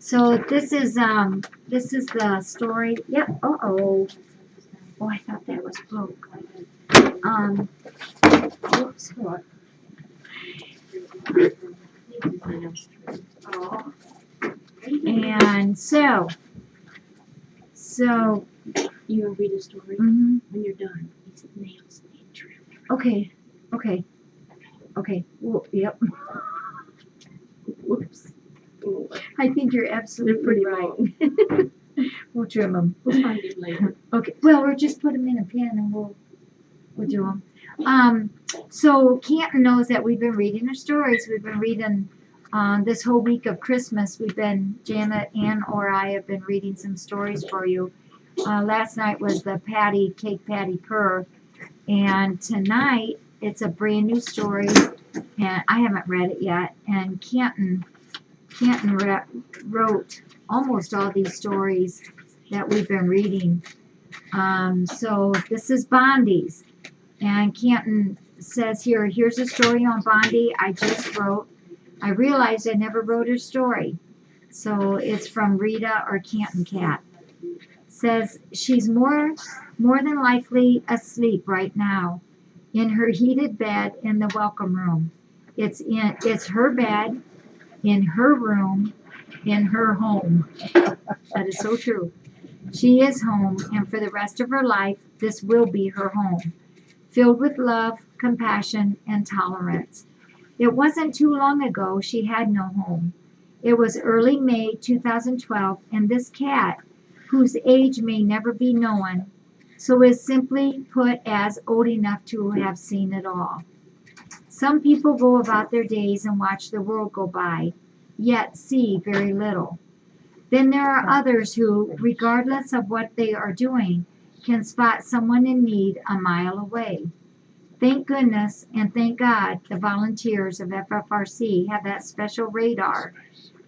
So this is the story. Yep. Oh. Oh, I thought that was broke. Um. Whoops. What? Oh. And so. You want to read a story? Mm-hmm. When you're done, it's nails being trimmed. Okay. Okay. Okay. Yep. Whoops. Oh, I think you're they're absolutely pretty right. long. We'll trim them. We'll find it later. Okay. Well, or just put them in a pan and we'll do them. So Canton knows that we've been reading our stories. We've been reading this whole week of Christmas. Janet, Ann, or I have been reading some stories for you. Last night was the Cake Patty Purr, and tonight it's a brand new story, and I haven't read it yet. And Canton wrote almost all these stories that we've been reading. So this is Bondi's. And Canton says here's a story on Bondi I just wrote. I realized I never wrote her story. So it's from Rita or Canton Cat. Says she's more than likely asleep right now in her heated bed in the welcome room. It's her bed in her room in her home. That is so true. She is home, and for the rest of her life, this will be her home, filled with love, compassion, and tolerance. It wasn't too long ago she had no home. It was early May 2012, and this cat, whose age may never be known, so is simply put as old enough to have seen it all. Some people go about their days and watch the world go by, yet see very little. Then there are others who, regardless of what they are doing, can spot someone in need a mile away. Thank goodness and thank God the volunteers of FFRC have that special radar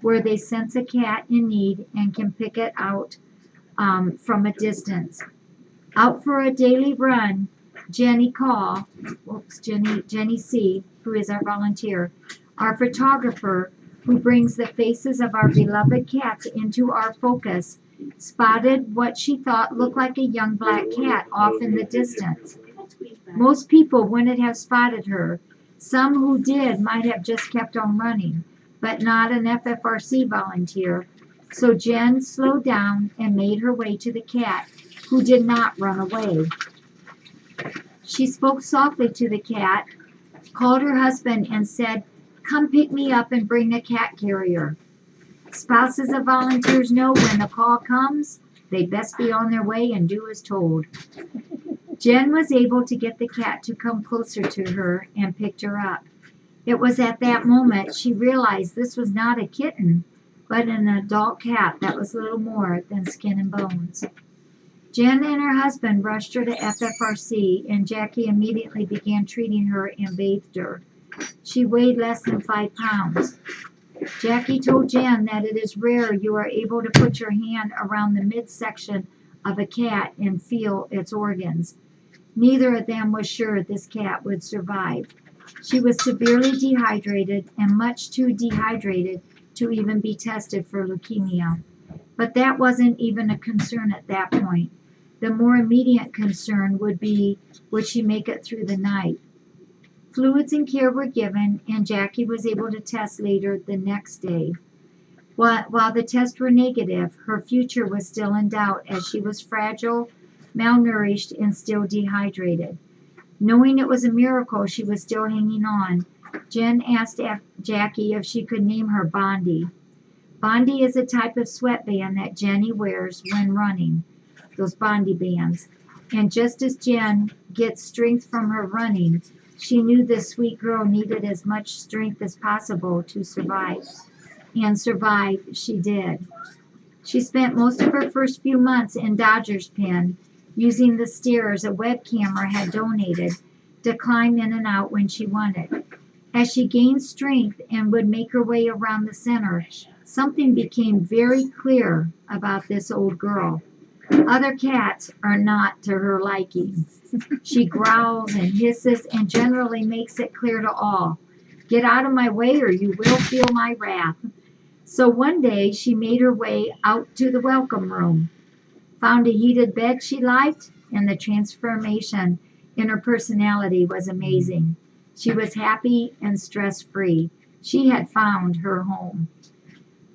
where they sense a cat in need and can pick it out from a distance. Out for a daily run, Jenny C., who is our volunteer, our photographer, who brings the faces of our beloved cats into our focus, spotted what she thought looked like a young black cat off in the distance. Most people wouldn't have spotted her. Some who did might have just kept on running, but not an FFRC volunteer. So Jen slowed down and made her way to the cat, who did not run away. She spoke softly to the cat, called her husband, and said, "Come pick me up and bring a cat carrier." Spouses of volunteers know when the call comes, they best be on their way and do as told. Jen was able to get the cat to come closer to her and picked her up. It was at that moment she realized this was not a kitten, but an adult cat that was little more than skin and bones. Jen and her husband rushed her to FFRC, and Jackie immediately began treating her and bathed her. She weighed less than 5 pounds. Jackie told Jen that it is rare you are able to put your hand around the midsection of a cat and feel its organs. Neither of them was sure this cat would survive. She was severely dehydrated and much too dehydrated to even be tested for leukemia. But that wasn't even a concern at that point. The more immediate concern would be, would she make it through the night? Fluids and care were given, and Jackie was able to test later the next day. While the tests were negative, her future was still in doubt as she was fragile, malnourished, and still dehydrated. Knowing it was a miracle she was still hanging on, Jen asked Jackie if she could name her Bondi. Bondi is a type of sweatband that Jenny wears when running, those Bondi bands. And just as Jen gets strength from her running, she knew this sweet girl needed as much strength as possible to survive. And survive she did. She spent most of her first few months in Dodger's Pen, using the stairs a web camera had donated to climb in and out when she wanted. As she gained strength and would make her way around the center, something became very clear about this old girl. Other cats are not to her liking. She growls and hisses and generally makes it clear to all, "Get out of my way or you will feel my wrath." So one day she made her way out to the welcome room, found a heated bed she liked, and the transformation in her personality was amazing. She was happy and stress free. She had found her home.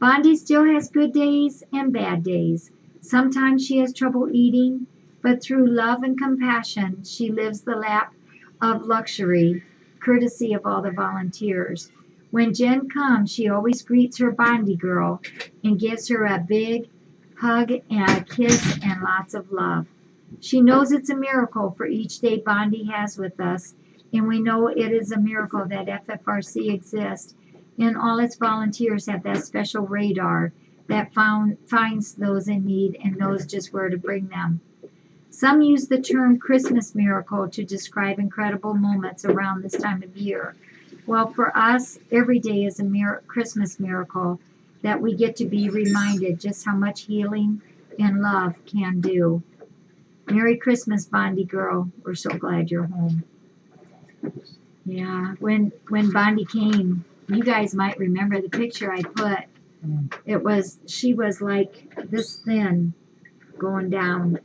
Bondi still has good days and bad days. Sometimes she has trouble eating, but through love and compassion, she lives the lap of luxury, courtesy of all the volunteers. When Jen comes, she always greets her Bondi girl and gives her a big hug and a kiss and lots of love. She knows it's a miracle for each day Bondi has with us, and we know it is a miracle that FFRC exists and all its volunteers have that special radar that finds those in need and knows just where to bring them. Some use the term Christmas miracle to describe incredible moments around this time of year. Well, for us, every day is a Christmas miracle that we get to be reminded just how much healing and love can do. Merry Christmas, Bondi girl. We're so glad you're home. Yeah, when Bondi came, you guys might remember the picture I put. She was like this thin going down.